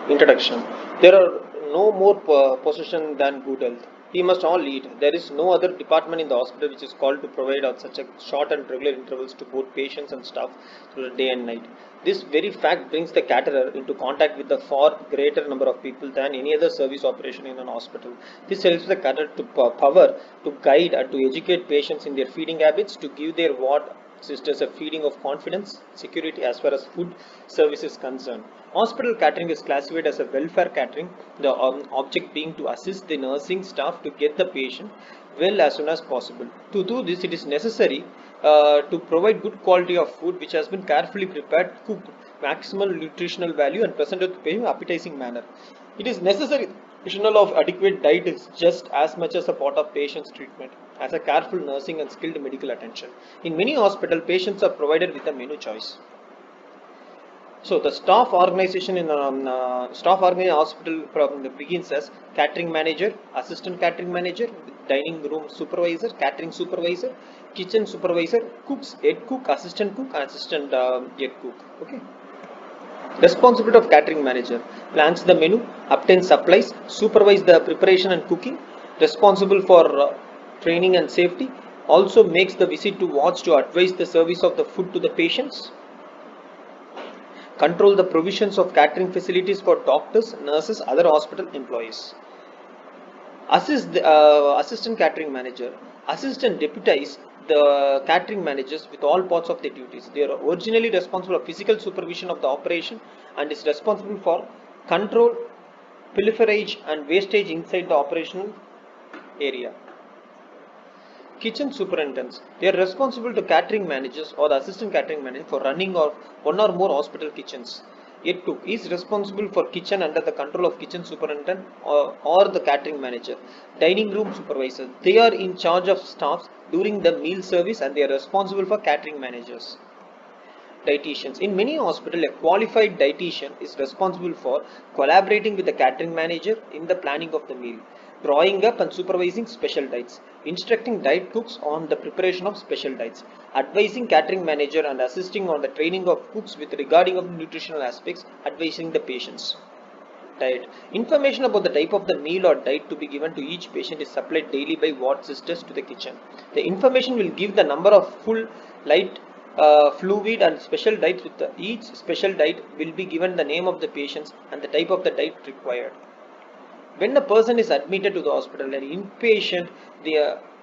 Introduction. There are no more possession than good health. He must all eat. There is no other department in the hospital which is called to provide at such a short and regular intervals to both patients and staff through the day and night. This very fact brings the caterer into contact with a far greater number of people than any other service operation in an hospital. This helps the caterer to power to guide and to educate patients in their feeding habits, to give their ward sisters a feeling of confidence, security as far as food service is concerned. Hospital catering is classified as a welfare catering, the object being to assist the nursing staff to get the patient well as soon as possible. To do this, it is necessary to provide good quality of food which has been carefully prepared, cooked, maximal nutritional value, and presented to in appetizing manner. It is necessary. Nutritional of adequate diet is just as much as a part of patient's treatment as a careful nursing and skilled medical attention. In many hospitals, patients are provided with a menu choice. So the staff organization in staff organization hospital begins as catering manager, assistant catering manager, dining room supervisor, catering supervisor, kitchen supervisor, cooks, head cook, and assistant head cook. Okay. Responsibility of catering manager: plans the menu, obtains supplies, supervise the preparation and cooking, responsible for training and safety, also makes the visit to wards to advise the service of the food to the patients, control the provisions of catering facilities for doctors, nurses, other hospital employees. Assist the assistant catering manager. Assistant deputize the catering managers with all parts of their duties. They are originally responsible for physical supervision of the operation and is responsible for control, pilferage and wastage inside the operational area. Kitchen superintendents. They are responsible to catering managers or the assistant catering manager for running of one or more hospital kitchens. Yet cook is responsible for kitchen under the control of kitchen superintendent or the catering manager. Dining room supervisor. They are in charge of staffs during the meal service and they are responsible for catering managers. Dietitians. In many hospitals, a qualified dietitian is responsible for collaborating with the catering manager in the planning of the meal, drawing up and supervising special diets, instructing diet cooks on the preparation of special diets, advising catering manager and assisting on the training of cooks with regarding of nutritional aspects, advising the patients. Diet. Information about the type of the meal or diet to be given to each patient is supplied daily by ward sisters to the kitchen. The information will give the number of full, light, fluid and special diets. With each special diet will be given the name of the patients and the type of the diet required. When a person is admitted to the hospital, an inpatient,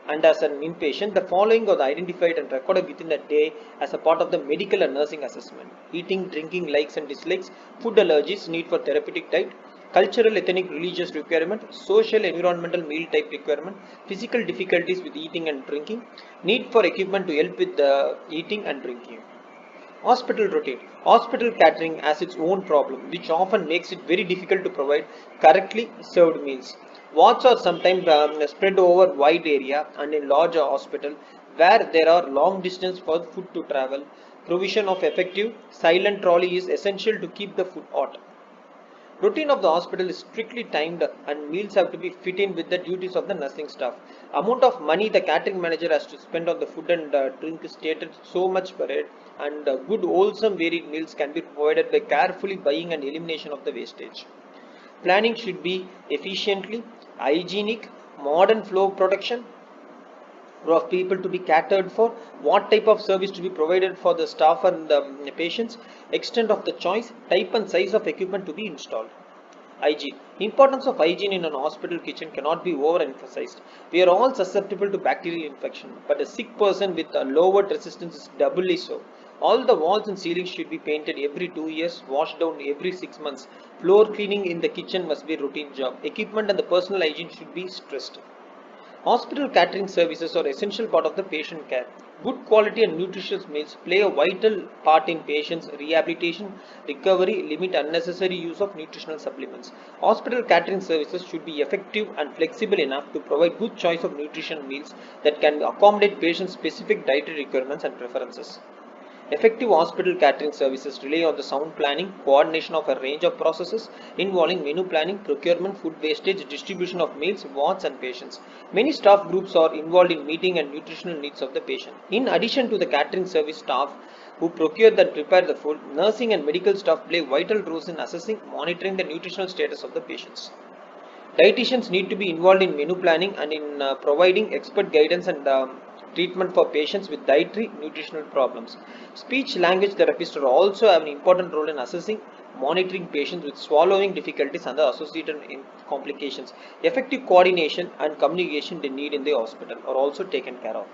and as an inpatient, the following are identified and recorded within a day as a part of the medical and nursing assessment: eating, drinking, likes and dislikes, food allergies, need for therapeutic diet, cultural, ethnic, religious requirement, social, environmental, meal type requirement, physical difficulties with eating and drinking, need for equipment to help with the eating and drinking. Hospital routine. Hospital catering has its own problem, which often makes it very difficult to provide correctly served meals. Wards are sometimes spread over wide area, and in larger hospital where there are long distance for food to travel, provision of effective silent trolley is essential to keep the food hot. Routine of the hospital is strictly timed and meals have to be fit in with the duties of the nursing staff. Amount of money the catering manager has to spend on the food and drink is stated so much per head, and good wholesome varied meals can be provided by carefully buying and elimination of the wastage. Planning should be efficiently, hygienic, modern flow protection of people to be catered for, what type of service to be provided for the staff and the patients, extent of the choice, type and size of equipment to be installed. Hygiene. Importance of hygiene in an hospital kitchen cannot be overemphasized. We are all susceptible to bacterial infection, but a sick person with a lowered resistance is doubly so. All the walls and ceilings should be painted every 2 years, washed down every 6 months. Floor cleaning in the kitchen must be a routine job. Equipment and the personal hygiene should be stressed. Hospital catering services are essential part of the patient care. Good quality and nutritious meals play a vital part in patients' rehabilitation, recovery, limit unnecessary use of nutritional supplements. Hospital catering services should be effective and flexible enough to provide good choice of nutrition meals that can accommodate patients' specific dietary requirements and preferences. Effective hospital catering services rely on the sound planning, coordination of a range of processes involving menu planning, procurement, food wastage, distribution of meals, wards, and patients. Many staff groups are involved in meeting and nutritional needs of the patient. In addition to the catering service staff who procure and prepare the food, nursing and medical staff play vital roles in assessing, monitoring the nutritional status of the patients. Dietitians need to be involved in menu planning and in providing expert guidance and treatment for patients with dietary nutritional problems. Speech language therapists also have an important role in assessing, monitoring patients with swallowing difficulties and the associated complications. Effective coordination and communication they need in the hospital are also taken care of.